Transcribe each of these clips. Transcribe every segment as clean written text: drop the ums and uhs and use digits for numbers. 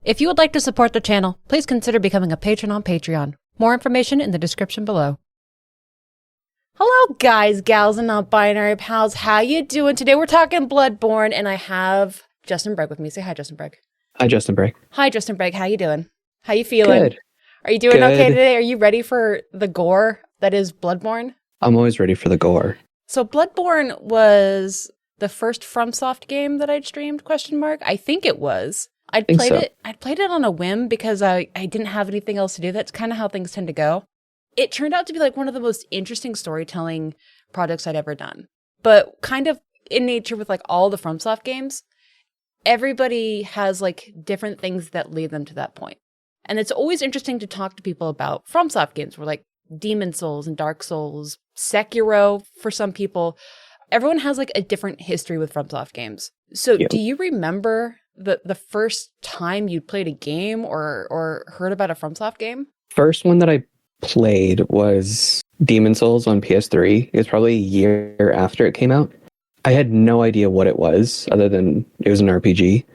If you would like to support the channel, please consider becoming a patron on Patreon. More information in the description below. Hello guys, gals, and non-binary pals. How you doing? Today we're talking Bloodborne, and I have JustinBregg with me. Say hi, JustinBregg. Hi, JustinBregg. Hi, JustinBregg. How you doing? How you feeling? Good. Are you doing okay Good. today? Are you ready for the gore that is Bloodborne? I'm always ready for the gore. So Bloodborne was the first FromSoft game that I'd streamed, ? I think it was. I'd played it on a whim because I didn't have anything else to do. That's kind of how things tend to go. It turned out to be like one of the most interesting storytelling projects I'd ever done. But kind of in nature with like all the FromSoft games, everybody has like different things that lead them to that point. And it's always interesting to talk to people about FromSoft games. We're like Demon Souls and Dark Souls, Sekiro for some people. Everyone has like a different history with FromSoft games. So Do you remember the first time you played a game or heard about a FromSoft game? First one that I played was Demon Souls on PS3. It was probably a year after it came out. I had no idea what it was other than it was an RPG.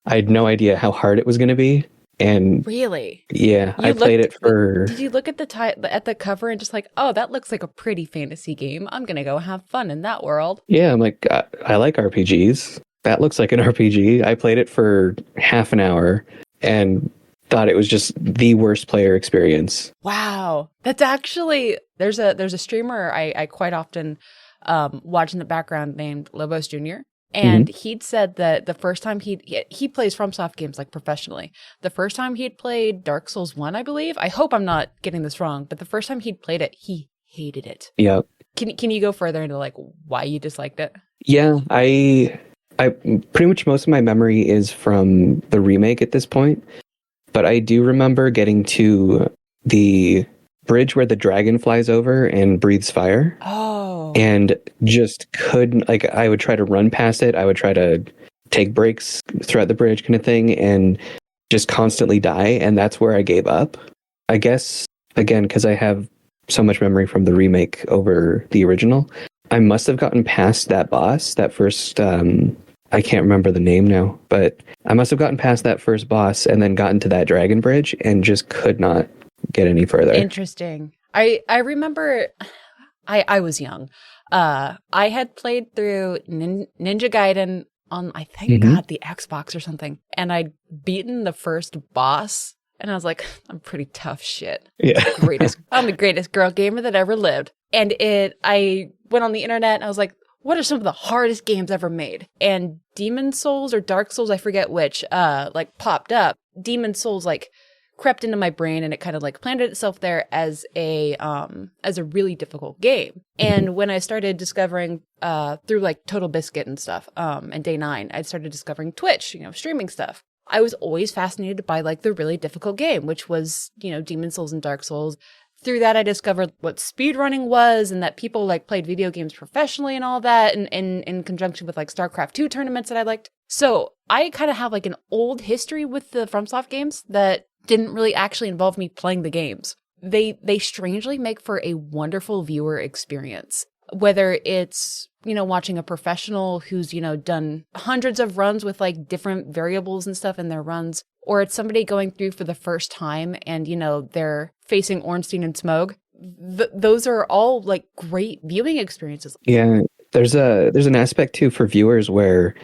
I had no idea how hard it was going to be. And really? Yeah, I played it for... Did you look at the cover and just like, oh, that looks like a pretty fantasy game. I'm going to go have fun in that world. Yeah, I'm like, I like RPGs. That looks like an RPG. I played it for half an hour and thought it was just the worst player experience. Wow. That's actually, there's a streamer I quite often watch in the background named Lobos Jr. And he'd said that the first time he plays FromSoft games like professionally. The first time he'd played Dark Souls 1, I believe. I hope I'm not getting this wrong, but the first time he'd played it, he hated it. Yeah. Can you go further into like why you disliked it? Yeah, I pretty much most of my memory is from the remake at this point, but I do remember getting to the bridge where the dragon flies over and breathes fire. Oh. And just couldn't, like, I would try to run past it. I would try to take breaks throughout the bridge kind of thing and just constantly die. And that's where I gave up. I guess, again, because I have so much memory from the remake over the original, I must have gotten past that boss, that first, I can't remember the name now, but I must have gotten past that first boss and then gotten to that dragon bridge and just could not get any further. Interesting. I remember I was young. I had played through Ninja Gaiden on, I think, the Xbox or something. And I'd beaten the first boss. And I was like, I'm pretty tough shit. Yeah. I'm the greatest girl gamer that ever lived. And I went on the internet and I was like, what are some of the hardest games ever made? And Demon Souls or Dark Souls, I forget which, like popped up. Demon Souls like crept into my brain and it kind of like planted itself there as a really difficult game. And when I started discovering through like Total Biscuit and stuff, and Day 9, I started discovering Twitch, streaming stuff. I was always fascinated by like the really difficult game, which was, Demon Souls and Dark Souls. Through that, I discovered what speedrunning was and that people like played video games professionally and all that and in conjunction with like StarCraft 2 tournaments that I liked. So I kind of have like an old history with the FromSoft games that didn't really actually involve me playing the games. They strangely make for a wonderful viewer experience. Whether it's, watching a professional who's, done hundreds of runs with like different variables and stuff in their runs, or it's somebody going through for the first time and, they're facing Ornstein and Smough. Those are all like great viewing experiences. Yeah, there's an aspect too for viewers where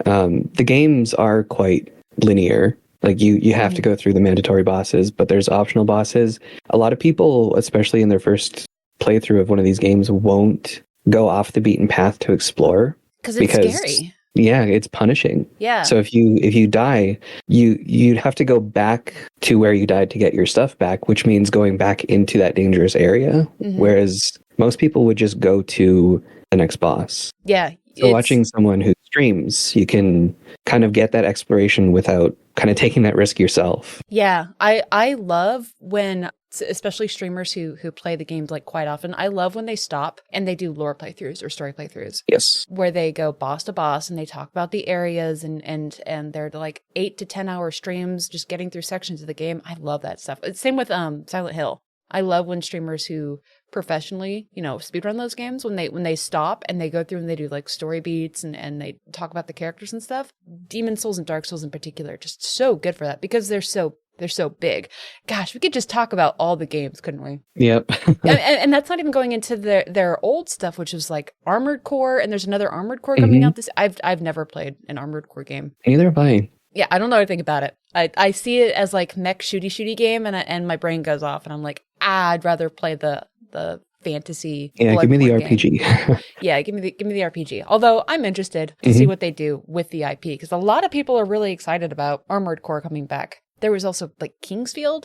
the games are quite linear. Like you have to go through the mandatory bosses, but there's optional bosses. A lot of people, especially in their first playthrough of one of these games, won't go off the beaten path to explore because it's scary. Yeah, it's punishing. Yeah. So if you die, you'd have to go back to where you died to get your stuff back, which means going back into that dangerous area. Whereas most people would just go to the next boss. Yeah. So watching someone who streams, you can kind of get that exploration without kind of taking that risk yourself. Yeah, I love when, especially streamers who play the games like quite often, I love when they stop and they do lore playthroughs or story playthroughs. Yes. Where they go boss to boss and they talk about the areas and they're like 8 to 10 hour streams just getting through sections of the game. I love that stuff. It's same with Silent Hill. I love when streamers who professionally, speedrun those games, when they stop and they go through and they do like story beats and they talk about the characters and stuff. Demon Souls and Dark Souls in particular are just so good for that because they're so big. Gosh, we could just talk about all the games, couldn't we? Yep. and that's not even going into their old stuff, which was like Armored Core, and there's another Armored Core coming out. I've never played an Armored Core game. Neither have I. Yeah, I don't know anything about it. I see it as like mech shooty game, and my brain goes off, and I'm like, I'd rather play the fantasy. Yeah, give me the RPG. Yeah, give me the RPG. Although I'm interested to see what they do with the IP, because a lot of people are really excited about Armored Core coming back. There was also like Kingsfield ?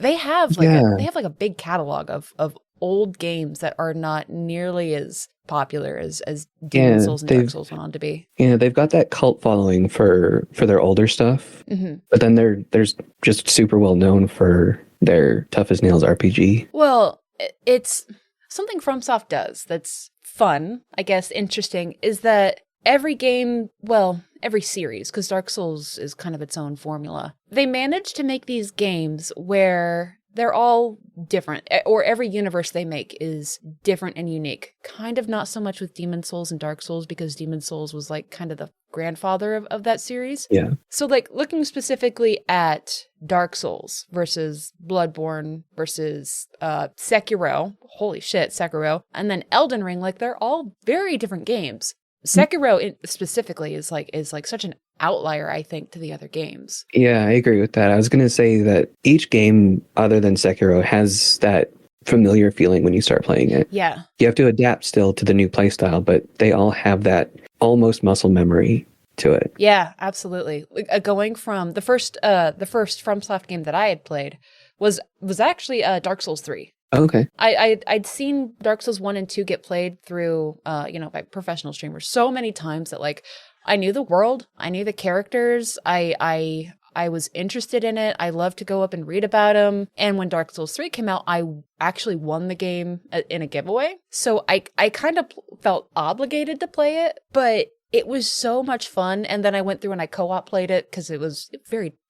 They have like a big catalog of old games that are not nearly as popular as Demon Souls and Dark Souls went on to be. Yeah, they've got that cult following for their older stuff, but then there's just super well known for their Tough as Nails RPG. Well, it's something FromSoft does that's fun, I guess, interesting, is that every game, well, every series, because Dark Souls is kind of its own formula, they manage to make these games where they're all different, or every universe they make is different and unique. Kind of not so much with Demon Souls and Dark Souls, because Demon Souls was like kind of the grandfather of that series. Yeah. So like looking specifically at Dark Souls versus Bloodborne versus Sekiro, holy shit, Sekiro, and then Elden Ring, like they're all very different games. Sekiro specifically is like such an outlier, I think, to the other games. Yeah, I agree with that. I was going to say that each game other than Sekiro has that familiar feeling when you start playing it. Yeah. You have to adapt still to the new playstyle, but they all have that almost muscle memory to it. Yeah, absolutely. Going from the first FromSoft game that I had played was actually Dark Souls 3. Okay. I'd seen Dark Souls 1 and 2 get played through, by professional streamers so many times that like I knew the world, I knew the characters, I was interested in it. I loved to go up and read about them. And when Dark Souls 3 came out, I actually won the game in a giveaway. So I kind of felt obligated to play it, but it was so much fun. And then I went through and I co-op played it because it was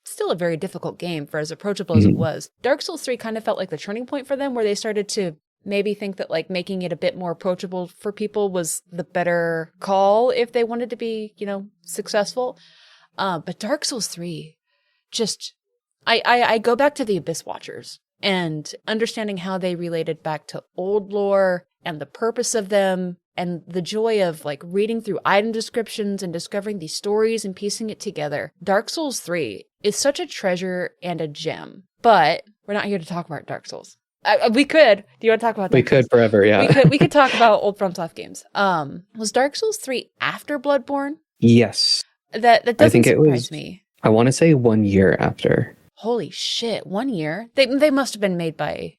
still a very difficult game for as approachable as it was. Dark Souls 3 kind of felt like the turning point for them, where they started to maybe think that like making it a bit more approachable for people was the better call if they wanted to be, successful. But Dark Souls 3, just, I go back to the Abyss Watchers and understanding how they related back to old lore and the purpose of them and the joy of like reading through item descriptions and discovering these stories and piecing it together. Dark Souls 3 is such a treasure and a gem, but we're not here to talk about Dark Souls. We could. Do you want to talk about Dark Souls? We could forever, yeah. We could talk about old FromSoft games. Was Dark Souls 3 after Bloodborne? Yes. That doesn't surprise me. I want to say 1 year after. Holy shit, 1 year? They must have been made by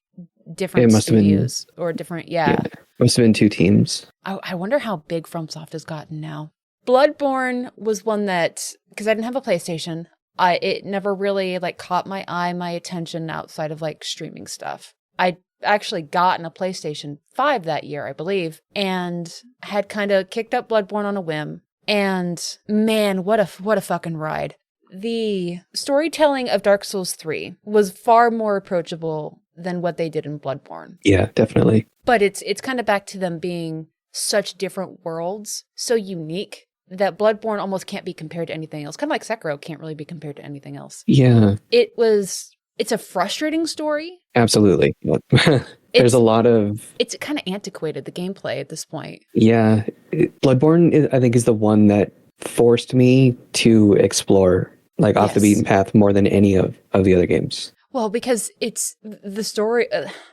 different studios or different, yeah. Must have been two teams. I wonder how big FromSoft has gotten now. Bloodborne was one that, because I didn't have a PlayStation, it never really like caught my eye, my attention outside of like streaming stuff. I actually gotten a PlayStation 5 that year, I believe, and had kind of kicked up Bloodborne on a whim. And man, what a fucking ride. The storytelling of Dark Souls 3 was far more approachable than what they did in Bloodborne. Yeah, definitely. But it's kind of back to them being such different worlds, so unique, that Bloodborne almost can't be compared to anything else. Kind of like Sekiro can't really be compared to anything else. Yeah. It's a frustrating story. Absolutely. There's a lot of... It's kind of antiquated, the gameplay at this point. Yeah. Bloodborne, I think, is the one that forced me to explore like off the beaten path more than any of the other games. Well, because it's the story.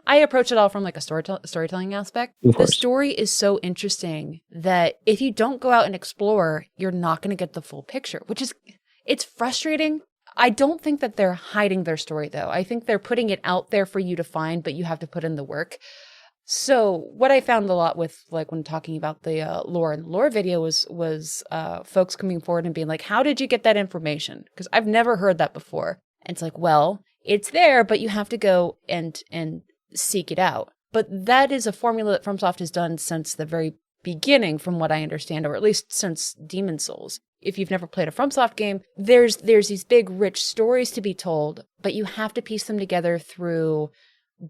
I approach it all from like a storytelling aspect. The story is so interesting that if you don't go out and explore, you're not going to get the full picture, it's frustrating. I don't think that they're hiding their story, though. I think they're putting it out there for you to find, but you have to put in the work. So what I found a lot with like when talking about the lore and the lore video was folks coming forward and being like, how did you get that information? Because I've never heard that before. And it's like, well, it's there, but you have to go and seek it out. But that is a formula that FromSoft has done since the very beginning, from what I understand, or at least since Demon Souls. If you've never played a FromSoft game, there's these big, rich stories to be told, but you have to piece them together through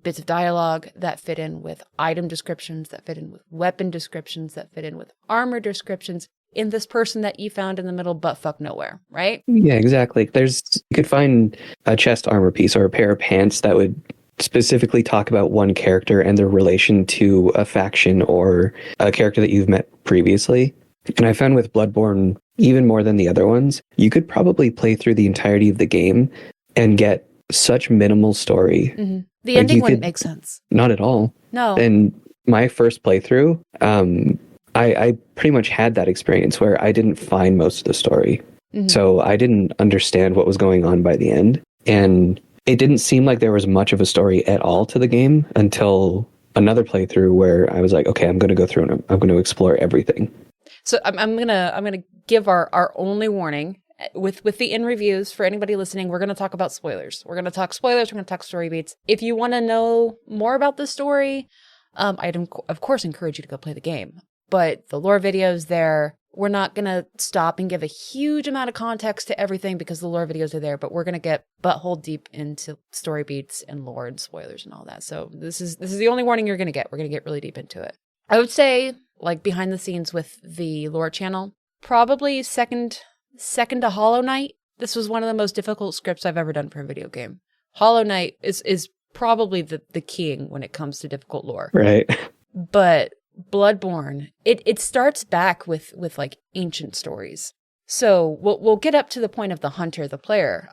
bits of dialogue that fit in with item descriptions, that fit in with weapon descriptions, that fit in with armor descriptions in this person that you found in the middle butt fuck nowhere, right? Yeah, exactly. You could find a chest armor piece or a pair of pants that would specifically talk about one character and their relation to a faction or a character that you've met previously. And I found with Bloodborne, even more than the other ones, you could probably play through the entirety of the game and get such minimal story. Mm-hmm. The ending wouldn't make sense. Not at all. No. And my first playthrough, I pretty much had that experience where I didn't find most of the story. Mm-hmm. So I didn't understand what was going on by the end. And it didn't seem like there was much of a story at all to the game until another playthrough where I was like, okay, I'm going to go through and I'm going to explore everything. So I'm gonna give our only warning with the in reviews for anybody listening. We're gonna talk about spoilers. We're gonna talk spoilers. We're gonna talk story beats. If you want to know more about the story, I'd of course encourage you to go play the game. But the lore videos there, we're not gonna stop and give a huge amount of context to everything because the lore videos are there. But we're gonna get butthole deep into story beats and lore and spoilers and all that. So this is the only warning you're gonna get. We're gonna get really deep into it. I would say, like behind the scenes with the lore channel, probably second to Hollow Knight. This was one of the most difficult scripts I've ever done for a video game. Hollow Knight is probably the king when it comes to difficult lore. Right. But Bloodborne, it starts back with like ancient stories. So we'll get up to the point of the hunter, the player.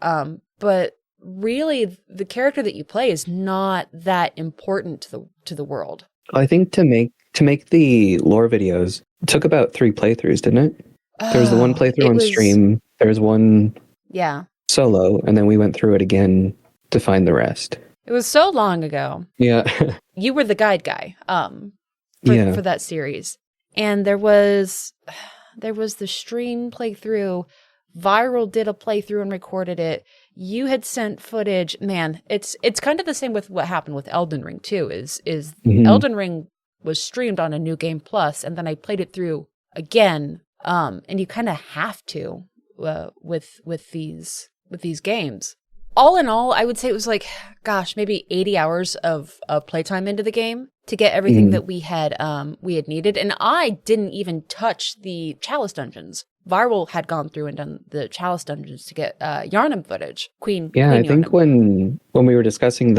But really the character that you play is not that important to the world. I think to make the lore videos, it took about 3 playthroughs, didn't it? There was the one playthrough on stream. There was one solo, and then we went through it again to find the rest. It was so long ago. Yeah. You were the guide guy for that series. And there was the stream playthrough. Viral did a playthrough and recorded it. You had sent footage. Man, it's kind of the same with what happened with Elden Ring too. Is mm-hmm. Elden Ring was streamed on a New Game Plus, and then I played it through again. And you kind of have to with these games. All in all, I would say it was like, gosh, maybe 80 hours of playtime into the game to get everything that we had needed. And I didn't even touch the Chalice dungeons. Viral had gone through and done the Chalice dungeons to get Yharnam footage. Queen I think when we were discussing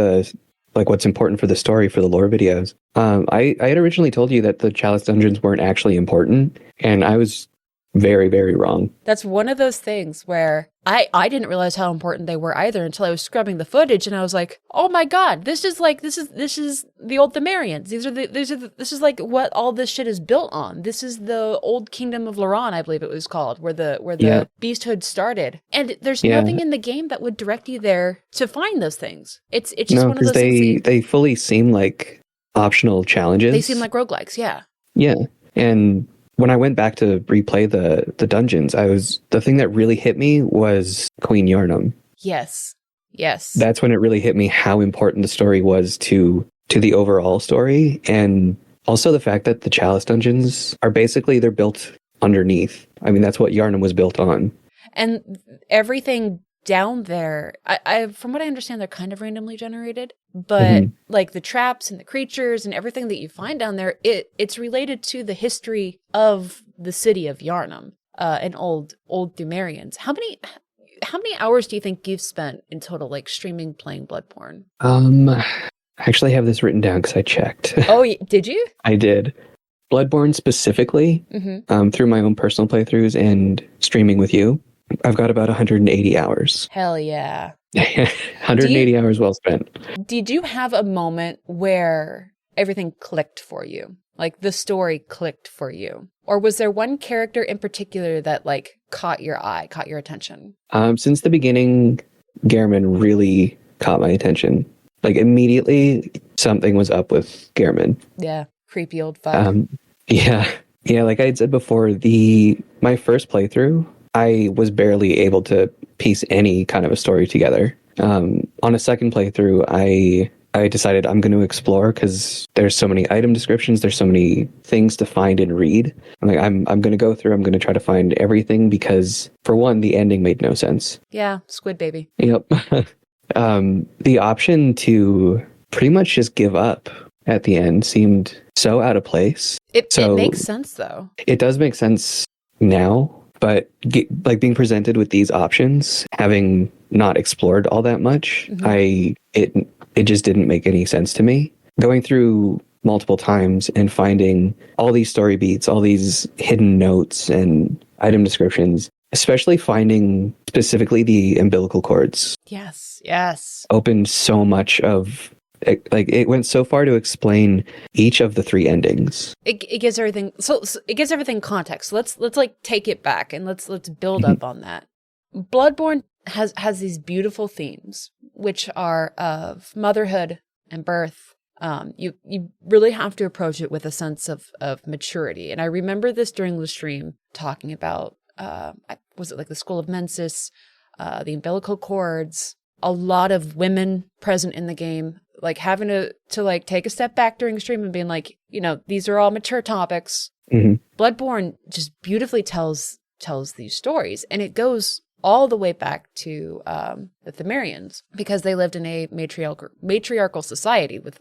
what's important for the story for the lore videos, I had originally told you that the Chalice dungeons weren't actually important, and I was very, very wrong. That's one of those things where I didn't realize how important they were either until I was scrubbing the footage, and I was like, oh my god, this is the old Themarians. This is like what all this shit is built on. This is the old kingdom of Loran, I believe it was called, where the beasthood started. And there's nothing in the game that would direct you there to find those things. It's just one of those things. They fully seem like optional challenges. They seem like roguelikes, yeah. Yeah. And when I went back to replay the dungeons, the thing that really hit me was Queen Yharnam. Yes. That's when it really hit me how important the story was to the overall story, and also the fact that the Chalice dungeons are basically, they're built underneath. I mean, that's what Yharnam was built on. And everything down there, I from what I understand, they're kind of randomly generated, but like the traps and the creatures and everything that you find down there, it's related to the history of the city of Yharnam, and old Themarians. How many hours do you think you've spent in total, like streaming, playing Bloodborne? I actually have this written down because I checked. Oh, did you? I did. Bloodborne specifically, through my own personal playthroughs and streaming with you, I've got about 180 hours. Hell yeah. 180 hours well spent. Did you have a moment where everything clicked for you? Like the story clicked for you? Or was there one character in particular that like caught your eye, caught your attention? Since the beginning, Gehrman really caught my attention. Like immediately something was up with Gehrman. Yeah. Creepy old fuck. Yeah. Like I had said before, my first playthrough, I was barely able to piece any kind of a story together. On a second playthrough, I decided I'm going to explore because there's so many item descriptions, there's so many things to find and read. I'm going to go through, I'm going to try to find everything because, for one, the ending made no sense. Yeah, Squid Baby. Yep. The option to pretty much just give up at the end seemed so out of place. It makes sense, though. It does make sense now, but like being presented with these options, having not explored all that much, it just didn't make any sense to me. Going through multiple times and finding all these story beats, all these hidden notes and item descriptions, especially finding specifically the umbilical cords. Yes. Opened so much of, like, it went so far to explain each of the 3 endings. It gives everything, so it gives everything context. Let's like take it back and let's build up on that. Bloodborne has these beautiful themes, which are of motherhood and birth. You really have to approach it with a sense of maturity. And I remember this during the stream talking about, was it like the School of Mensis, the umbilical cords, a lot of women present in the game, like having to like take a step back during the stream and being like, these are all mature topics. Bloodborne just beautifully tells these stories, and it goes all the way back to the Themerians, because they lived in a matriarchal society with,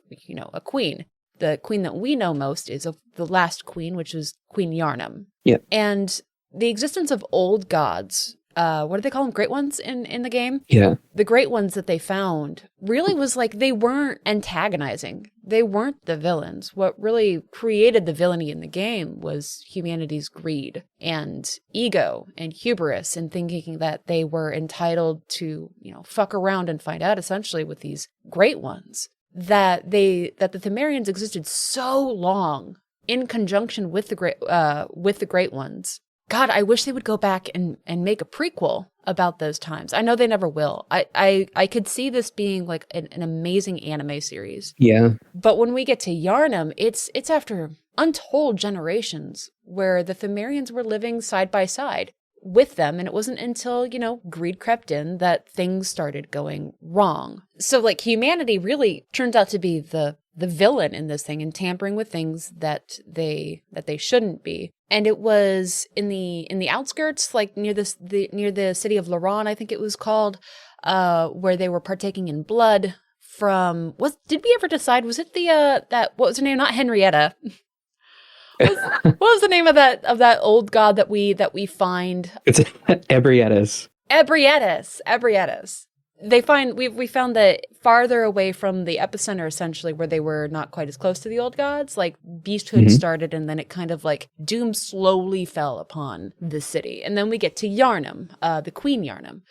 a queen. The queen that we know most is the last queen, which was Queen Yarnum. Yeah. And the existence of old gods, what do they call them? Great ones in the game? Yeah. The great ones that they found really was like, they weren't antagonizing. They weren't the villains. What really created the villainy in the game was humanity's greed and ego and hubris, and thinking that they were entitled to, fuck around and find out, essentially, with these great ones. That the Themerians existed so long in conjunction with the great ones. God, I wish they would go back and make a prequel about those times. I know they never will. I could see this being like an amazing anime series. Yeah. But when we get to Yarnum, it's after untold generations where the Themerians were living side by side with them, and it wasn't until, greed crept in that things started going wrong. So like humanity really turns out to be the villain in this thing, and tampering with things that they shouldn't be. And it was in the outskirts, like near the city of Laron, I think it was called, where they were partaking in blood from, did we ever decide, was it what was her name? Not Henrietta. What was the name of that old god that we find? It's Ebrietas. Ebrietas. We found that farther away from the epicenter, essentially, where they were not quite as close to the old gods, like beasthood started, and then it kind of like doom slowly fell upon the city. And then we get to Yarnum, the Queen Yarnum,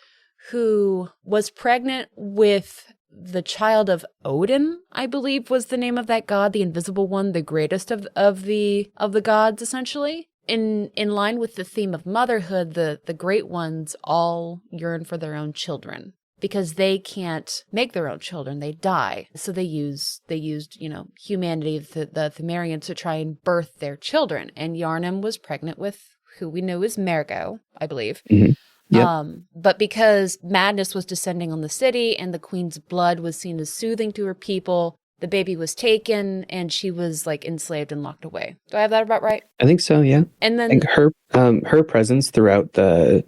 who was pregnant with the child of Odin, I believe was the name of that god, the invisible one, the greatest of the gods, essentially. In line with the theme of motherhood, the great ones all yearn for their own children. Because they can't make their own children, they die. So they used humanity, the Themerians, to try and birth their children. And Yarnum was pregnant with who we know as Mergo, I believe. Yep. But because madness was descending on the city and the queen's blood was seen as soothing to her people, the baby was taken and she was like enslaved and locked away. Do I have that about right? I think so, yeah. And then her presence throughout the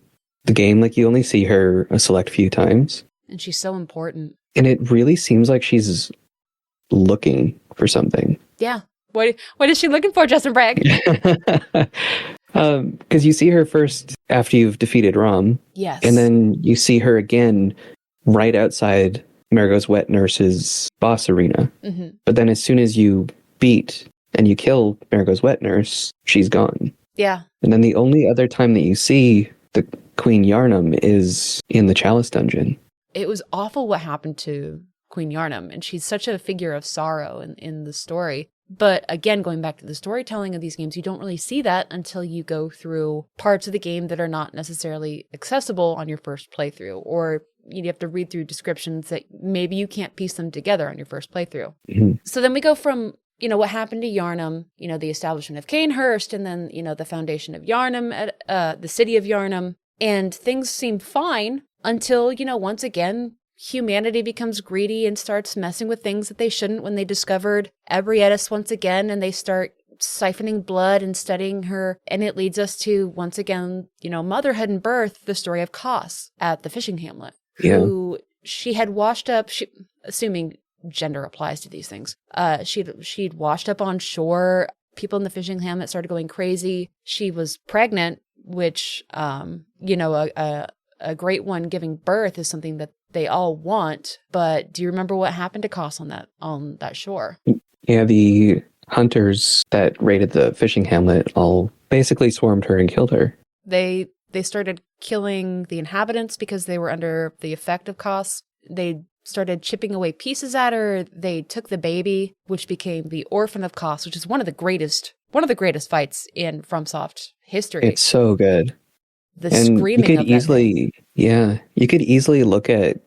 game, like you only see her a select few times. And she's so important. And it really seems like she's looking for something. Yeah. What is she looking for, JustinBregg? Because you see her first after you've defeated Rom. Yes. And then you see her again right outside Mergo's wet nurse's boss arena. But then as soon as you beat and you kill Mergo's wet nurse, she's gone. Yeah. And then the only other time that you see the Queen Yarnum is in the Chalice Dungeon. It was awful what happened to Queen Yarnum, and she's such a figure of sorrow in the story. But again, going back to the storytelling of these games, you don't really see that until you go through parts of the game that are not necessarily accessible on your first playthrough, or you have to read through descriptions that maybe you can't piece them together on your first playthrough. So then we go from, what happened to Yarnum, the establishment of Cainhurst, and then, the foundation of Yarnum, the city of Yarnum, and things seem fine until, once again, humanity becomes greedy and starts messing with things that they shouldn't when they discovered Ebrietas once again, and they start siphoning blood and studying her. And it leads us to, once again, motherhood and birth, the story of Kos at the fishing hamlet, who she had washed up, assuming gender applies to these things. She'd washed up on shore. People in the fishing hamlet started going crazy. She was pregnant, which, a great one giving birth is something that they all want. But do you remember what happened to Koss on that shore? Yeah, the hunters that raided the fishing hamlet all basically swarmed her and killed her. They started killing the inhabitants because they were under the effect of Koss. They started chipping away pieces at her. They took the baby, which became the orphan of Koss, which is one of the greatest fights in FromSoft history. It's so good. The screaming of that thing. You could easily look at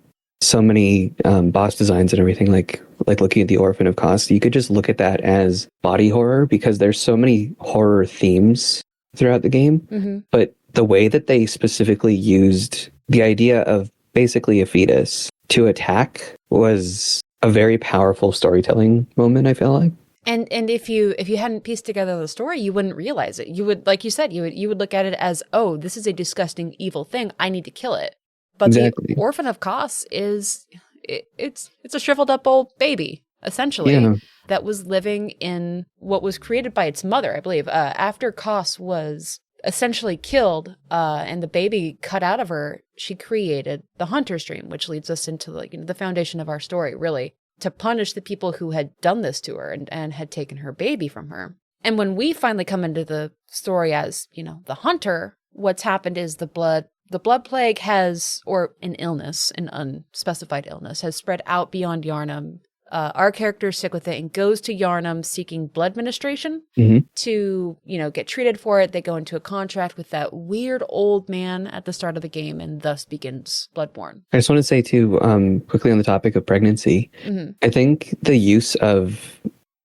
so many boss designs and everything, like looking at the Orphan of Koss. You could just look at that as body horror because there's so many horror themes throughout the game. Mm-hmm. But the way that they specifically used the idea of basically a fetus to attack was a very powerful storytelling moment, I feel like. And if you hadn't pieced together the story, you wouldn't realize it. You would, like you said, you would look at it as, oh, this is a disgusting, evil thing. I need to kill it. But Exactly. The Orphan of Koss it's a shriveled up old baby, essentially, that was living in what was created by its mother, I believe. After Koss was essentially killed and the baby cut out of her, she created the Hunter's Dream, which leads us into the foundation of our story, really, to punish the people who had done this to her and had taken her baby from her. And when we finally come into the story as, the hunter, what's happened is the blood plague has, or an illness, an unspecified illness, has spread out beyond Yharnam. Our characters stick with it and goes to Yharnam seeking blood ministration to, get treated for it. They go into a contract with that weird old man at the start of the game, and thus begins Bloodborne. I just want to say too, quickly on the topic of pregnancy, I think the use of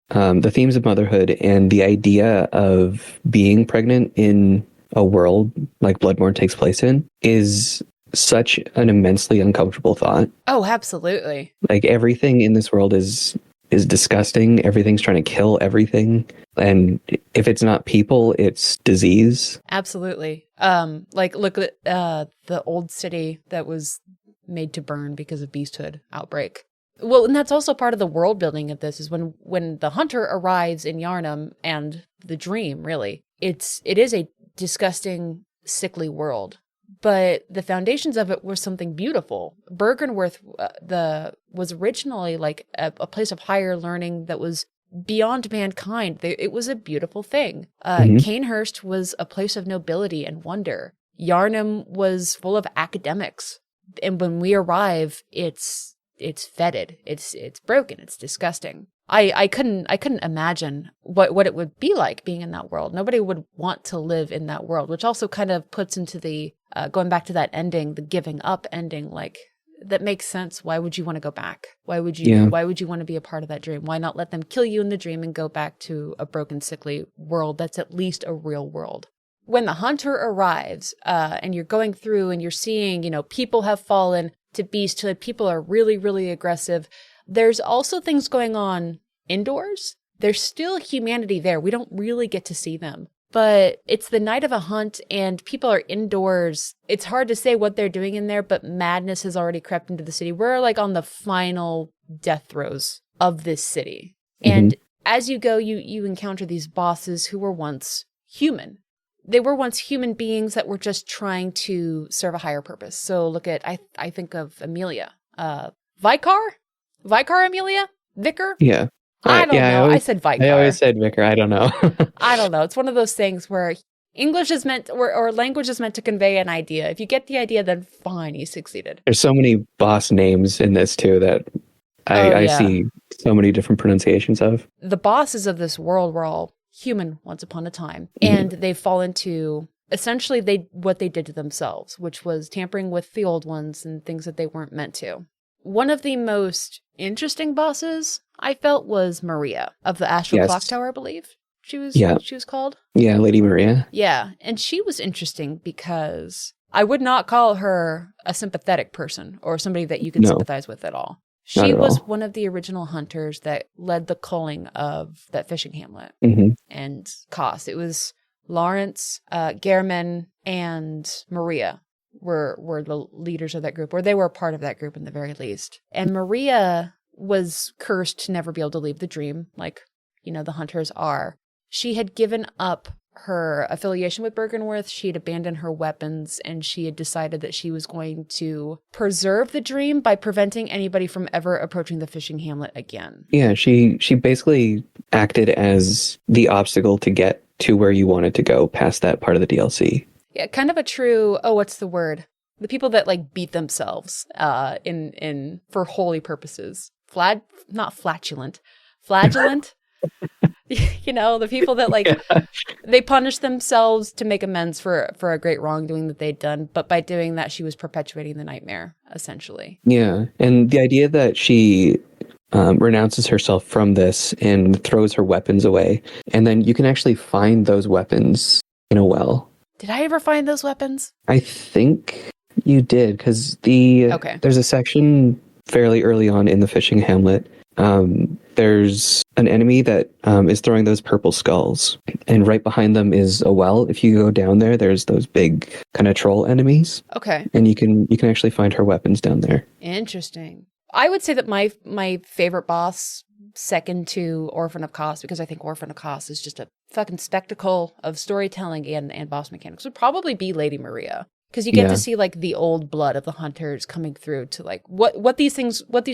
the themes of motherhood and the idea of being pregnant in a world like Bloodborne takes place in is such an immensely uncomfortable thought. Oh, absolutely. Like everything in this world is disgusting. Everything's trying to kill everything. And if it's not people, it's disease. Absolutely. Look at the old city that was made to burn because of beasthood outbreak. Well, and that's also part of the world building of this is when the hunter arrives in Yharnam and the dream, really, it is a disgusting, sickly world. But the foundations of it were something beautiful. Bergenworth was originally like a place of higher learning that was beyond mankind. It was a beautiful thing. Canehurst was a place of nobility and wonder. Yharnam was full of academics. And when we arrive, it's fetid. It's broken. It's disgusting. I couldn't imagine what it would be like being in that world. Nobody would want to live in that world, which also kind of puts into the going back to that ending, the giving up ending, like that makes sense. Why would you want to go back? Why would you want to be a part of that dream? Why not let them kill you in the dream and go back to a broken, sickly world that's at least a real world? When the hunter arrives, and you're going through and you're seeing, people have fallen to beasthood, people are really, really aggressive. There's also things going on indoors. There's still humanity there. We don't really get to see them. But it's the night of a hunt and people are indoors. It's hard to say what they're doing in there, but madness has already crept into the city. We're like on the final death throes of this city. And as you go, you encounter these bosses who were once human. They were once human beings that were just trying to serve a higher purpose. So look at, I think of Amelia. Vicar Amelia? Vicar? Yeah. I don't know. I said Vicar. I always said Vicar. I don't know. I don't know. It's one of those things where English is meant, or language is meant to convey an idea. If you get the idea, then fine, you succeeded. There's so many boss names in this too that I see so many different pronunciations of. The bosses of this world were all human once upon a time, and they fall into essentially what they did to themselves, which was tampering with the old ones and things that they weren't meant to. One of the most interesting bosses I felt was Maria of the Astral Clock Tower, I believe she was called. Yeah, Lady Maria. Yeah, and she was interesting because I would not call her a sympathetic person or somebody that you can sympathize with at all. She was one of the original hunters that led the culling of that fishing hamlet and Koss. It was Lawrence, Gehrman, and Maria were the leaders of that group, or they were part of that group in the very least. And Maria was cursed to never be able to leave the dream, like, the hunters are. She had given up her affiliation with Bergenworth. She had abandoned her weapons, and she had decided that she was going to preserve the dream by preventing anybody from ever approaching the fishing hamlet again. Yeah, she basically acted as the obstacle to get to where you wanted to go past that part of the DLC. Yeah, kind of a true, what's the word? The people that like beat themselves in for holy purposes. Not flatulent. Flagellant. The people that like they punish themselves to make amends for a great wrongdoing that they'd done, but by doing that she was perpetuating the nightmare, essentially. Yeah, and the idea that she renounces herself from this and throws her weapons away, and then you can actually find those weapons in a well. Did I ever find those weapons? I think you did, because there's a section fairly early on in the fishing hamlet. There's an enemy that is throwing those purple skulls, and right behind them is a well. If you go down there, there's those big kind of troll enemies. Okay. And you can actually find her weapons down there. Interesting. I would say that my favorite boss, second to Orphan of Kos, because I think Orphan of Kos is just a fucking spectacle of storytelling and boss mechanics, would probably be Lady Maria. Because you get to see like the old blood of the hunters coming through to like what these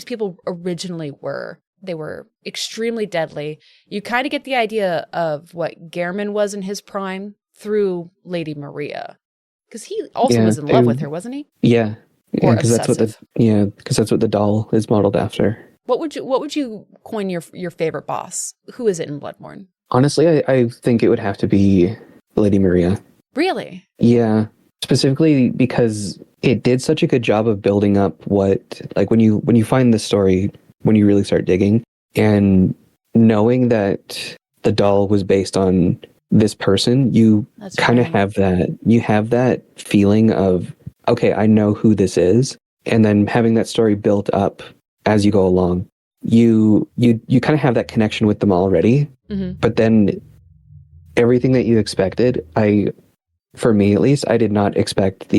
people originally were. They were extremely deadly. You kind of get the idea of what Gehrman was in his prime through Lady Maria. Because he also was in love with her, wasn't he? Yeah. Or because that's what the doll is modeled after. What would you coin your favorite boss? Who is it in Bloodborne? Honestly, I think it would have to be Lady Maria. Really? Yeah. Specifically because it did such a good job of building up what, like when you find the story, when you really start digging, and knowing that the doll was based on this person, you kind of have that feeling of, okay, I know who this is. And then having that story built up as you go along, you kind of have that connection with them already. Mm-hmm. But then everything that you expected, for me at least, I did not expect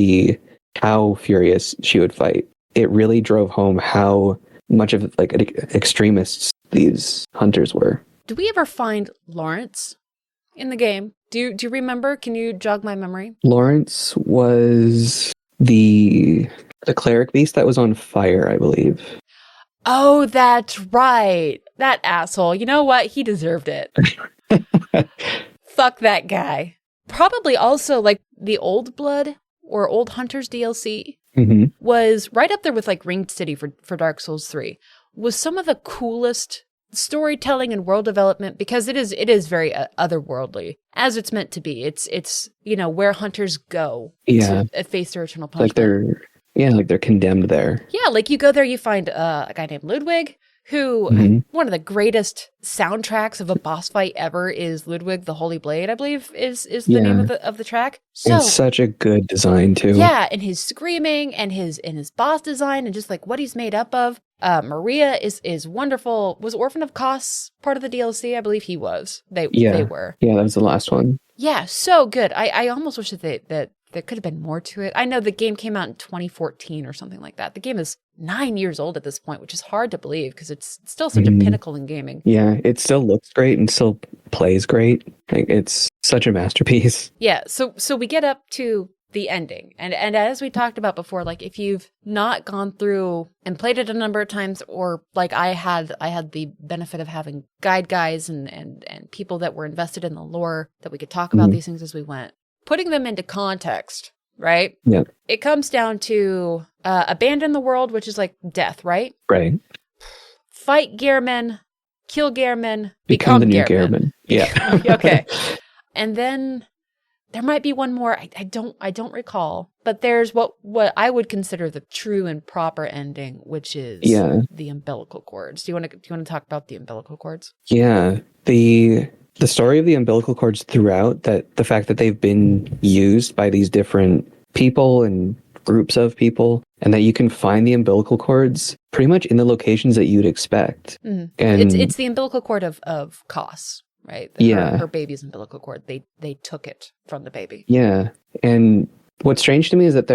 how furious she would fight. It really drove home how much of like extremists these hunters were. Do we ever find Lawrence in the game? Do you remember? Can you jog my memory? Lawrence was the cleric beast that was on fire, I believe. Oh, that's right. That asshole. You know what? He deserved it. Fuck that guy. Probably also like the Old Blood or Old Hunters DLC was right up there with like Ringed City for Dark Souls 3. Was some of the coolest storytelling and world development, because it is very otherworldly, as it's meant to be. It's where hunters go to face their eternal punishment. Like they're condemned there. Yeah, like you go there, you find a guy named Ludwig, who one of the greatest soundtracks of a boss fight ever is Ludwig the Holy Blade, I believe is the name of the track. So it's such a good design too. Yeah, and his screaming and his boss design and just like what he's made up of. Maria is wonderful. Was Orphan of Kos part of the DLC? I believe he was. They were. Yeah, that was the last one. Yeah, so good. I almost wish that there could have been more to it. I know the game came out in 2014 or something like that. The game is 9 years old at this point, which is hard to believe because it's still such a pinnacle in gaming. Yeah, it still looks great and still plays great. Like, it's such a masterpiece. Yeah, so we get up to the ending. And as we talked about before, like if you've not gone through and played it a number of times, or like I had the benefit of having guide guys and people that were invested in the lore that we could talk about these things as we went. Putting them into context, right? Yeah. It comes down to abandon the world, which is like death, right? Right. Fight Gehrman, kill Gehrman, become the new Gehrman. Yeah. Okay. And then there might be one more. I don't recall. But there's what I would consider the true and proper ending, which is the umbilical cords. Do you want to talk about the umbilical cords? Yeah. The story of the umbilical cords throughout, that the fact that they've been used by these different people and groups of people, and that you can find the umbilical cords pretty much in the locations that you'd expect. Mm-hmm. And it's the umbilical cord of Kos, right? Her baby's umbilical cord. They took it from the baby. Yeah. And What's strange to me is that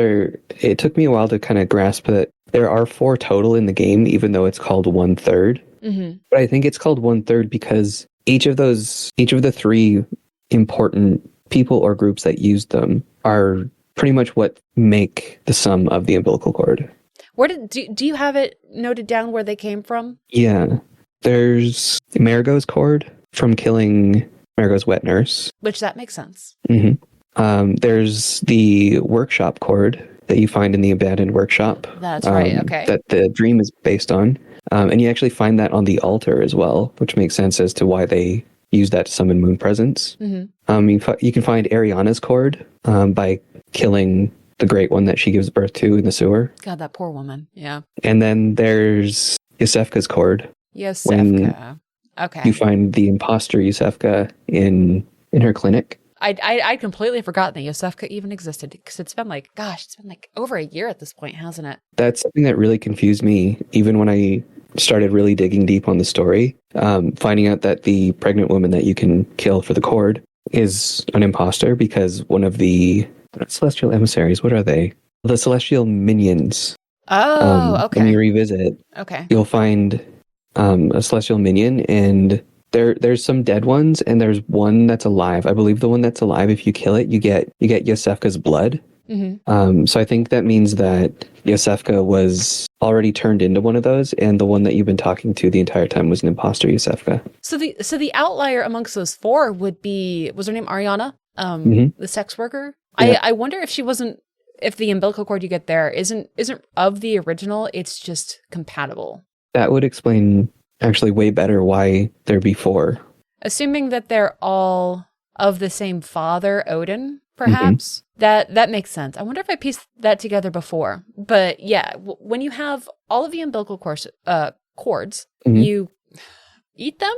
it took me a while to kind of grasp that there are 4 total in the game, even though it's called 1/3. Mm-hmm. But I think it's called 1/3 because each of the 3 important people or groups that use them are pretty much what make the sum of the umbilical cord. Do you have it noted down where they came from? Yeah. There's Marigo's cord from killing Marigo's wet nurse. Which that makes sense. Mm-hmm. There's the workshop cord that you find in the abandoned workshop. That's right, okay. That the dream is based on. And you actually find that on the altar as well, which makes sense as to why they use that to summon moon presence. Mm-hmm. You can find Ariana's cord by killing the great one that she gives birth to in the sewer. God, that poor woman. Yeah. And then there's Yosefka's cord. Yosefka. Okay. You find the imposter Yosefka in her clinic. I completely forgotten that Yosefka even existed because it's been like over a year at this point, hasn't it? That's something that really confused me even when I started really digging deep on the story. Finding out that the pregnant woman that you can kill for the cord is an imposter because one of the celestial emissaries, what are they? The celestial minions. Oh, okay. When you revisit, you'll find a celestial minion, and there's some dead ones, and there's one that's alive. I believe the one that's alive, if you kill it, you get Yosefka's blood. Mm-hmm. So I think that means that Yosefka was already turned into one of those, and the one that you've been talking to the entire time was an imposter Yosefka. So the outlier amongst those 4 would be, was her name Ariana? The sex worker? Yeah. I wonder if the umbilical cord you get there isn't of the original, it's just compatible. That would explain actually way better why there'd be 4. Assuming that they're all of the same father, Odin, perhaps. Mm-hmm. That makes sense. I wonder if I pieced that together before. But yeah, when you have all of the umbilical cords, mm-hmm. you eat them?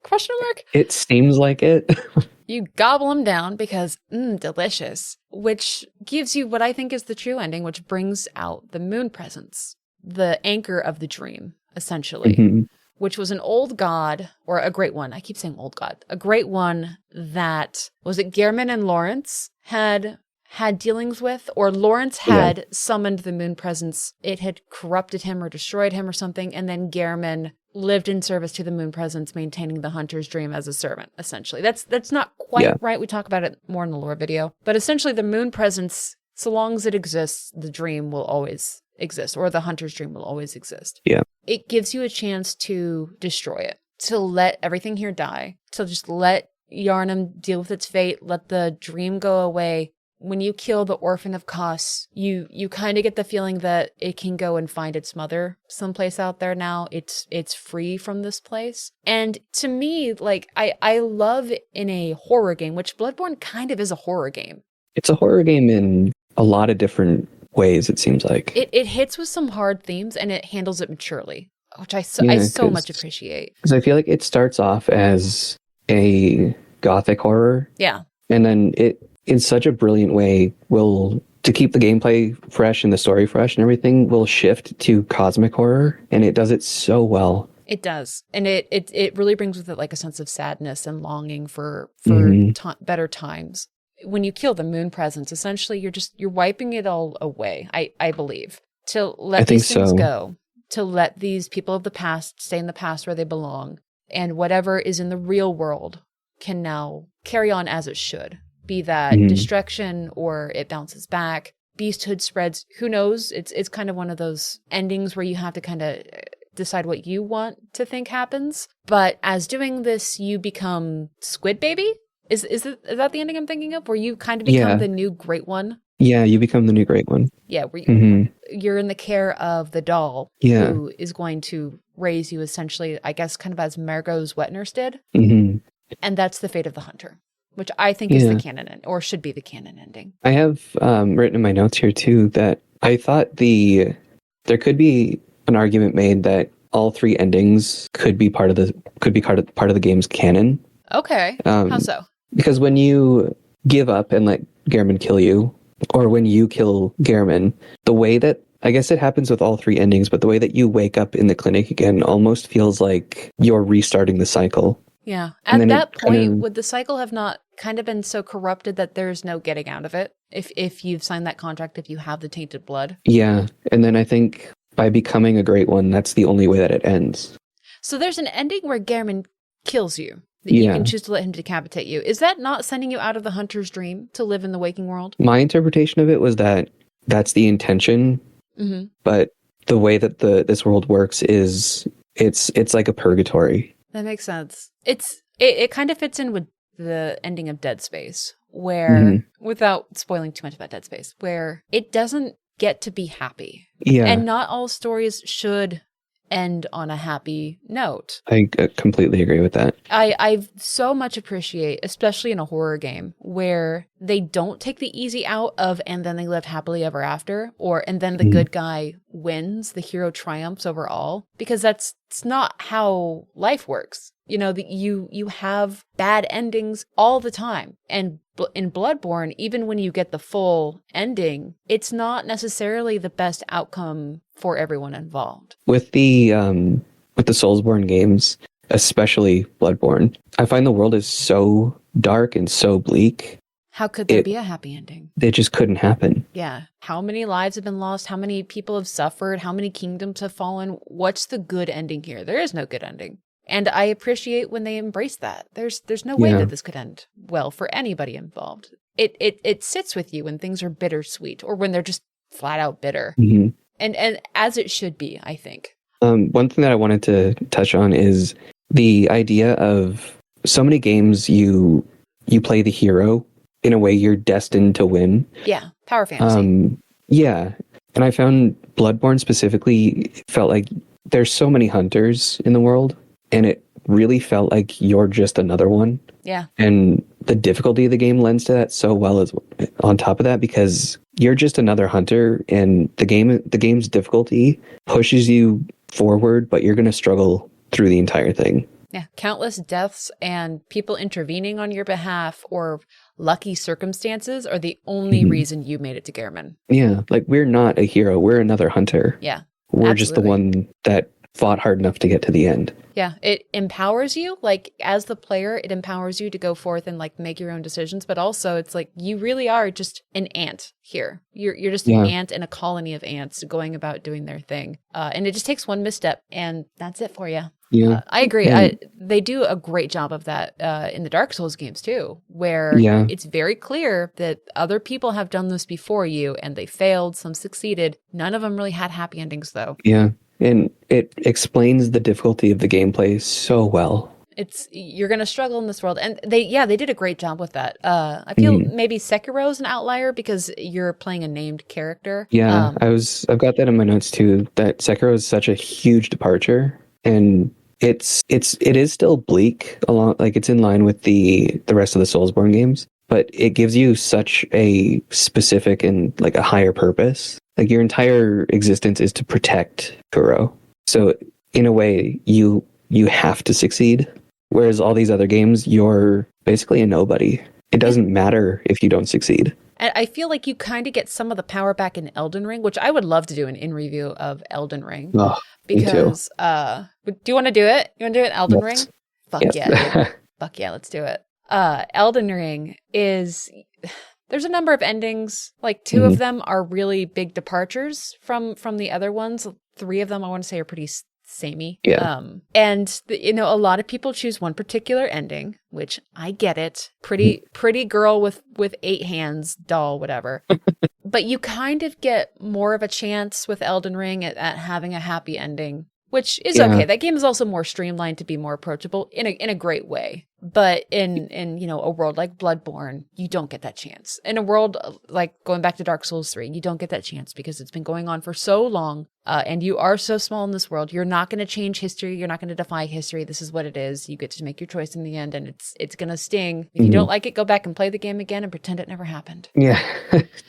Question mark? It seems like it. You gobble them down because, delicious. Which gives you what I think is the true ending, which brings out the moon presence, the anchor of the dream, essentially. Mm-hmm. Which was an old god, or a great one. I keep saying old god. A great one that, was it Gehrman and Lawrence had dealings with? Or Lawrence had summoned the moon presence. It had corrupted him or destroyed him or something. And then Gehrman lived in service to the moon presence, maintaining the hunter's dream as a servant, essentially. That's not quite right. We talk about it more in the lore video. But essentially the moon presence, so long as it exists, the dream will always exist, or the hunter's dream will always exist. Yeah. It gives you a chance to destroy it, to let everything here die, to just let Yharnam deal with its fate, let the dream go away. When you kill the orphan of Kos, you kind of get the feeling that it can go and find its mother someplace out there now. It's free from this place. And to me, like, I love in a horror game, which Bloodborne kind of is a horror game. It's a horror game in a lot of different ways, it seems like. It hits with some hard themes and it handles it maturely, which I so much appreciate. Because I feel like it starts off as a gothic horror. Yeah. And then it, in such a brilliant way, to keep the gameplay fresh and the story fresh and everything, will shift to cosmic horror. And it does it so well. It does. And it really brings with it like a sense of sadness and longing for better times. When you kill the moon presence, essentially you're wiping it all away, I believe. To let these things go. To let these people of the past stay in the past where they belong. And whatever is in the real world can now carry on as it should. Be that destruction or it bounces back. Beasthood spreads. Who knows? It's kind of one of those endings where you have to kind of decide what you want to think happens. But as doing this, you become Squid Baby? Is that the ending I'm thinking of? Where you kind of become the new Great One? Yeah, you become the new Great One. Yeah, where you're in the care of the doll who is going to raise you essentially, I guess, kind of as Margot's wet nurse did. Mm-hmm. And that's the fate of the hunter, which I think is the canon, or should be the canon ending. I have written in my notes here, too, that I thought there could be an argument made that all 3 endings could be part of the game's canon. Okay, how so? Because when you give up and let Gehrman kill you, or when you kill Gehrman, the way that, I guess it happens with all 3 endings, but the way that you wake up in the clinic again almost feels like you're restarting the cycle. Yeah. And At then that it kind point, of, would the cycle have not kind of been so corrupted that there's no getting out of it? If you've signed that contract, if you have the tainted blood? yeah. And then I think by becoming a great one, that's the only way that it ends. So there's an ending where Gehrman kills you. That you Yeah. can choose to let him decapitate you. Is that not sending you out of the hunter's dream to live in the waking world? My interpretation of it was that that's the intention, Mm-hmm. but the way that this world works is it's like a purgatory. That makes sense. It kind of fits in with the ending of Dead Space, where, without spoiling too much about Dead Space, where it doesn't get to be happy. Yeah. And not all stories should end on a happy note. I completely agree with that. I so much appreciate, especially in a horror game, where they don't take the easy out of and then they live happily ever after, and then the good guy wins, the hero triumphs over all, because it's not how life works. You know, you have bad endings all the time. And in Bloodborne, even when you get the full ending, it's not necessarily the best outcome for everyone involved. With the Soulsborne games, especially Bloodborne, I find the world is so dark and so bleak. How could there be a happy ending? It just couldn't happen. Yeah. How many lives have been lost? How many people have suffered? How many kingdoms have fallen? What's the good ending here? There is no good ending. And I appreciate when they embrace that. There's no way that this could end well for anybody involved. It sits with you when things are bittersweet or when they're just flat out bitter. Mm-hmm. And as it should be, I think. One thing that I wanted to touch on is the idea of so many games you play the hero in a way you're destined to win. Yeah, power fantasy. Yeah, and I found Bloodborne specifically felt like there's so many hunters in the world, and it really felt like you're just another one. Yeah. And the difficulty of the game lends to that so well as on top of that, because you're just another hunter, and the game's difficulty pushes you forward, but you're going to struggle through the entire thing. Yeah, countless deaths and people intervening on your behalf or lucky circumstances are the only reason you made it to Gehrman. Yeah, like we're not a hero, we're another hunter. Yeah. We're just the one that fought hard enough to get to the end. Yeah, it empowers you. Like, as the player, it empowers you to go forth and, like, make your own decisions. But also, it's like, you really are just an ant here. You're just an ant in a colony of ants going about doing their thing. And it just takes one misstep, and that's it for you. Yeah, I agree. They do a great job of that in the Dark Souls games, too, where it's very clear that other people have done this before you, and they failed, some succeeded. None of them really had happy endings, though. Yeah. And it explains the difficulty of the gameplay so well. You're going to struggle in this world. And they did a great job with that. I feel maybe Sekiro is an outlier because you're playing a named character. Yeah, I've got that in my notes too, that Sekiro is such a huge departure, and it is still bleak along, like it's in line with the rest of the Soulsborne games, but it gives you such a specific and like a higher purpose. Like your entire existence is to protect Kuro. So in a way, you have to succeed. Whereas all these other games, you're basically a nobody. It doesn't matter if you don't succeed. And I feel like you kind of get some of the power back in Elden Ring, which I would love to do an in-review of Elden Ring. Oh, because, do you want to do it? You want to do it, Elden Ring? Fuck yes. yeah. Fuck yeah, let's do it. Elden Ring is... There's a number of endings. Like 2 of them are really big departures from the other ones. 3 of them I want to say are pretty samey. Yeah. And a lot of people choose one particular ending, which I get it. Pretty girl with 8 hands, doll, whatever. But you kind of get more of a chance with Elden Ring at having a happy ending, which is okay. That game is also more streamlined to be more approachable in a great way. But in a world like Bloodborne, you don't get that chance. In a world like going back to Dark Souls 3, you don't get that chance because it's been going on for so long, and you are so small in this world. You're not going to change history. You're not going to defy history. This is what it is. You get to make your choice in the end, and it's going to sting. If you don't like it, go back and play the game again and pretend it never happened. Yeah,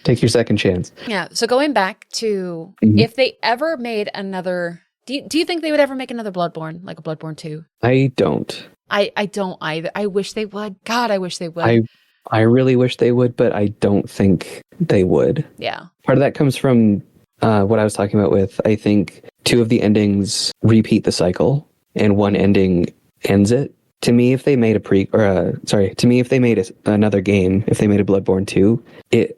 take your second chance. Yeah. So going back to if they ever made another. Do you think they would ever make another Bloodborne, like a Bloodborne 2? I don't. I don't either. I wish they would. God, I wish they would. I really wish they would, but I don't think they would. Yeah. Part of that comes from what I was talking about with, I think 2 of the endings repeat the cycle and one ending ends it. to me, if they made another game, if they made a Bloodborne 2,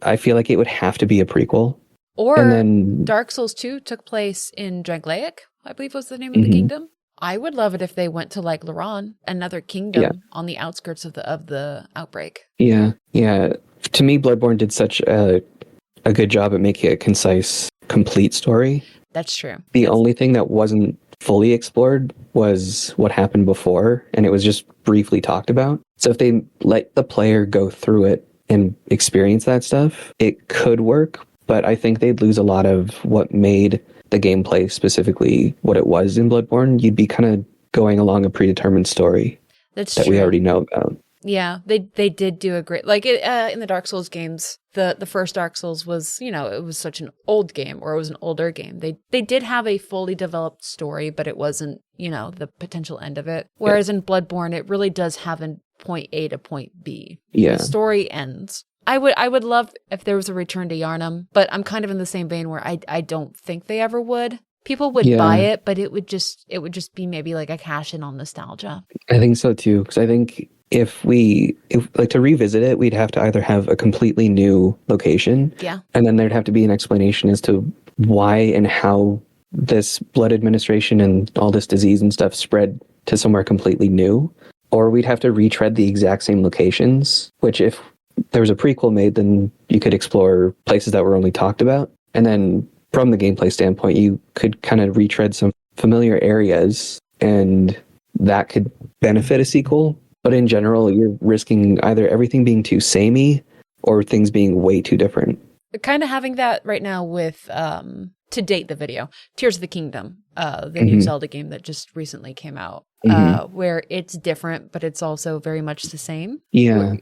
I feel like it would have to be a prequel. Or And then Dark Souls 2 took place in Drangleic, I believe was the name of the kingdom. I would love it if they went to like Loran, another kingdom on the outskirts of the outbreak. Yeah. To me, Bloodborne did such a good job at making a concise, complete story. That's true. The only thing that wasn't fully explored was what happened before, and it was just briefly talked about. So if they let the player go through it and experience that stuff, it could work, but I think they'd lose a lot of what made the gameplay specifically what it was in Bloodborne. You'd be kind of going along a predetermined story that we already know about. Yeah, they did do a great, like in the Dark Souls games, the first Dark Souls was, it was such an old game, or it was an older game. They did have a fully developed story, but it wasn't, the potential end of it. Whereas in Bloodborne, it really does have a point A to point B. Yeah. The story ends. I would love if there was a return to Yharnam, but I'm kind of in the same vein where I don't think they ever would. People would buy it, but it would just be maybe like a cash in on nostalgia. I think so too, because I think if to revisit it, we'd have to either have a completely new location, and then there'd have to be an explanation as to why and how this blood administration and all this disease and stuff spread to somewhere completely new, or we'd have to retread the exact same locations, which if there was a prequel made, then you could explore places that were only talked about, and then from the gameplay standpoint, you could kind of retread some familiar areas, and that could benefit a sequel. But in general, you're risking either everything being too samey or things being way too different. Kind of having that right now with, to date the video, Tears of the Kingdom, the new Zelda game that just recently came out, where it's different, but it's also very much the same. Yeah.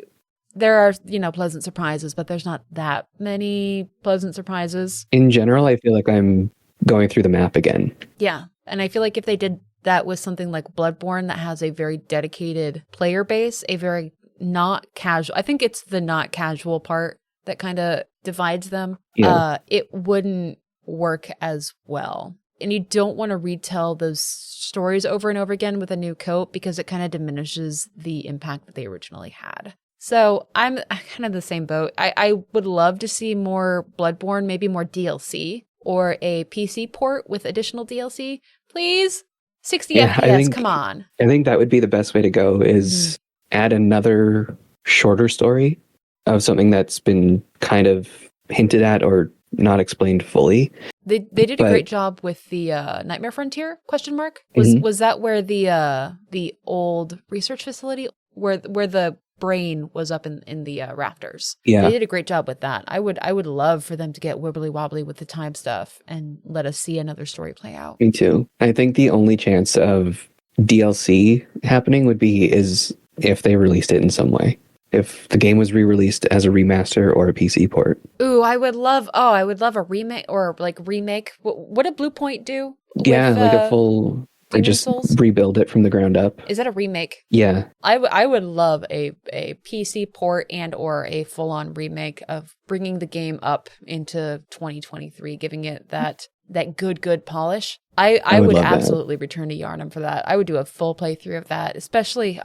There are, pleasant surprises, but there's not that many pleasant surprises. In general, I feel like I'm going through the map again. Yeah. And I feel like if they did that with something like Bloodborne that has a very dedicated player base, a very not casual, I think it's the not casual part that kind of divides them. Yeah. It wouldn't work as well. And you don't want to retell those stories over and over again with a new coat, because it kind of diminishes the impact that they originally had. So I'm kind of the same boat. I would love to see more Bloodborne, maybe more DLC or a PC port with additional DLC. Please, 60 FPS, come on. I think that would be the best way to go, is add another shorter story of something that's been kind of hinted at or not explained fully. They did a great job with the Nightmare Frontier ? Was that where the old research facility where the brain was up in the rafters? Yeah, they did a great job with that. I would love for them to get wibbly wobbly with the time stuff and let us see another story play out. Me too. I think the only chance of DLC happening is if they released it in some way. If the game was re-released as a remaster or a PC port. Ooh, I would love a remake or remake. What did Blue Point do? Yeah, like a full. They just rebuild it from the ground up. Is that a remake? Yeah. I would love a PC port and or a full-on remake of bringing the game up into 2023, giving it that good polish. I would absolutely return to Yharnam for that. I would do a full playthrough of that, especially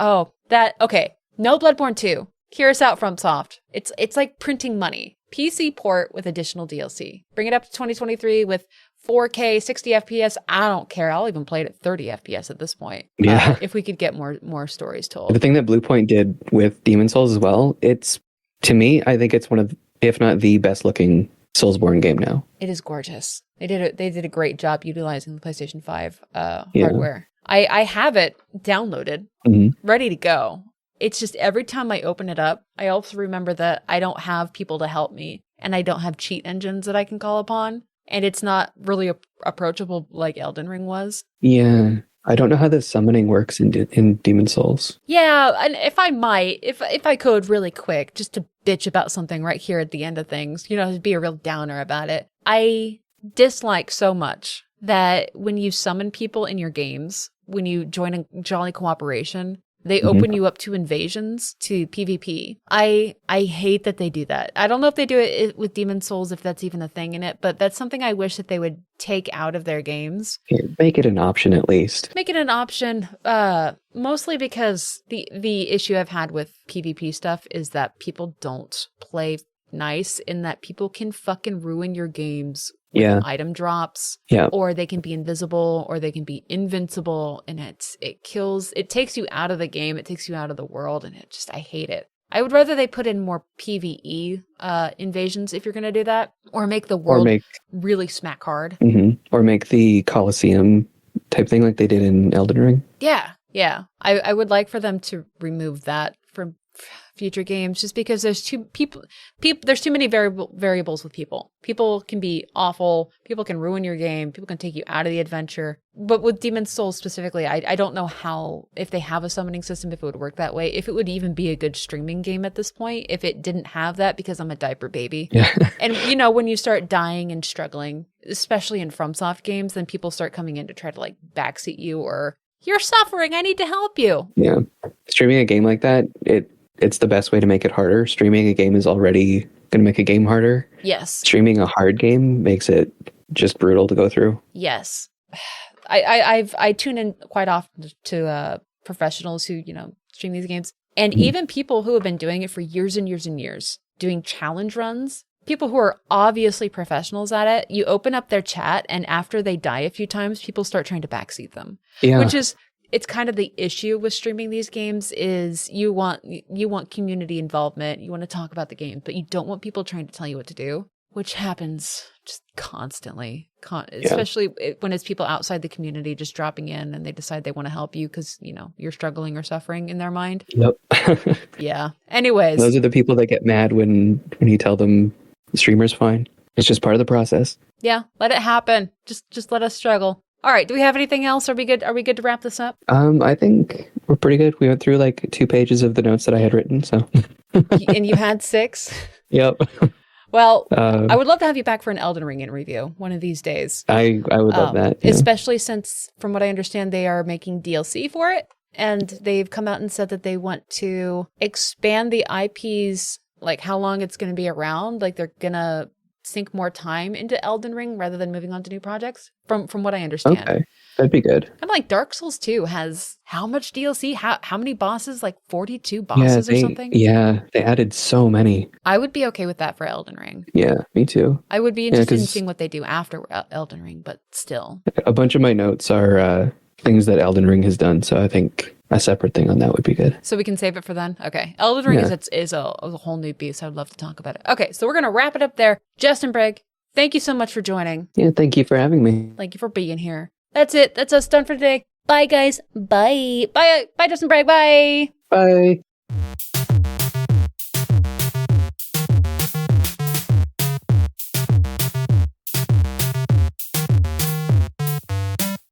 no Bloodborne 2. Hear us out, FromSoft. It's like printing money. PC port with additional DLC. Bring it up to 2023 with 4K, 60 FPS. I don't care. I'll even play it at 30 FPS at this point. Yeah. If we could get more stories told. The thing that Bluepoint did with Demon's Souls as well, to me, I think it's one of, if not the best looking Soulsborne game now. It is gorgeous. They did a great job utilizing the PlayStation 5 hardware. I have it downloaded, ready to go. It's just every time I open it up, I also remember that I don't have people to help me, and I don't have cheat engines that I can call upon, and it's not really approachable like Elden Ring was. Yeah. I don't know how the summoning works in Demon's Souls. Yeah, and if I could really quick, just to bitch about something right here at the end of things, to be a real downer about it. I dislike so much that when you summon people in your games, when you join a Jolly Cooperation, They open you up to invasions, to PvP. I hate that they do that. I don't know if they do it with Demon Souls, if that's even a thing in it, but that's something I wish that they would take out of their games. Yeah, make it an option at least. Make it an option, mostly because the issue I've had with PvP stuff is that people don't play nice, in that people can fucking ruin your games with item drops, or they can be invisible, or they can be invincible, and it takes you out of the game, it takes you out of the world, and I hate it. I would rather they put in more PvE invasions if you're going to do that, or make the world really smack hard. Or make the Colosseum type thing like they did in Elden Ring. Yeah. I would like for them to remove that from future games, just because there's there's too many variables with people. People can be awful, people can ruin your game, people can take you out of the adventure. But with Demon's Souls specifically, I don't know how, if they have a summoning system, if it would work that way, if it would even be a good streaming game at this point, if it didn't have that, because I'm a diaper baby. And when you start dying and struggling, especially in FromSoft games, then people start coming in to try to like backseat you, or you're suffering, I need to help you. Yeah. Streaming a game like that, it's the best way to make it harder. Streaming a game is already going to make a game harder. Yes. Streaming a hard game makes it just brutal to go through. Yes. I tune in quite often to professionals who, stream these games. And even people who have been doing it for years and years and years, doing challenge runs, people who are obviously professionals at it, you open up their chat, and after they die a few times, people start trying to backseat them. Yeah. Which is... It's kind of the issue with streaming these games, is you want community involvement. You want to talk about the game, but you don't want people trying to tell you what to do, which happens just constantly, especially when it's people outside the community just dropping in and they decide they want to help you because, you're struggling or suffering in their mind. Yep. Yeah. Anyways. Those are the people that get mad when you tell them the streamer's fine. It's just part of the process. Yeah. Let it happen. Just let us struggle. All right. Do we have anything else? Are we good? Are we good to wrap this up? I think we're pretty good. We went through like 2 pages of the notes that I had written. So. And you had 6? Yep. Well, I would love to have you back for an Elden Ring in review one of these days. I would love that. Yeah. Especially since, from what I understand, they are making DLC for it. And they've come out and said that they want to expand the IPs, like how long it's going to be around. Like they're going to sink more time into Elden Ring rather than moving on to new projects, from what I understand. Okay, that'd be good. And like Dark Souls 2 has how much DLC? How many bosses? Like 42 bosses or something? Yeah, they added so many. I would be okay with that for Elden Ring. Yeah, me too. I would be interested in seeing what they do after Elden Ring, but still. A bunch of my notes are things that Elden Ring has done, so I think a separate thing on that would be good. So we can save it for then? Okay. Elden Ring is a whole new beast. I would love to talk about it. Okay, so we're going to wrap it up there. JustinBregg, thank you so much for joining. Yeah, thank you for having me. Thank you for being here. That's it. That's us done for today. Bye, guys. Bye. Bye, JustinBregg. Bye. Bye.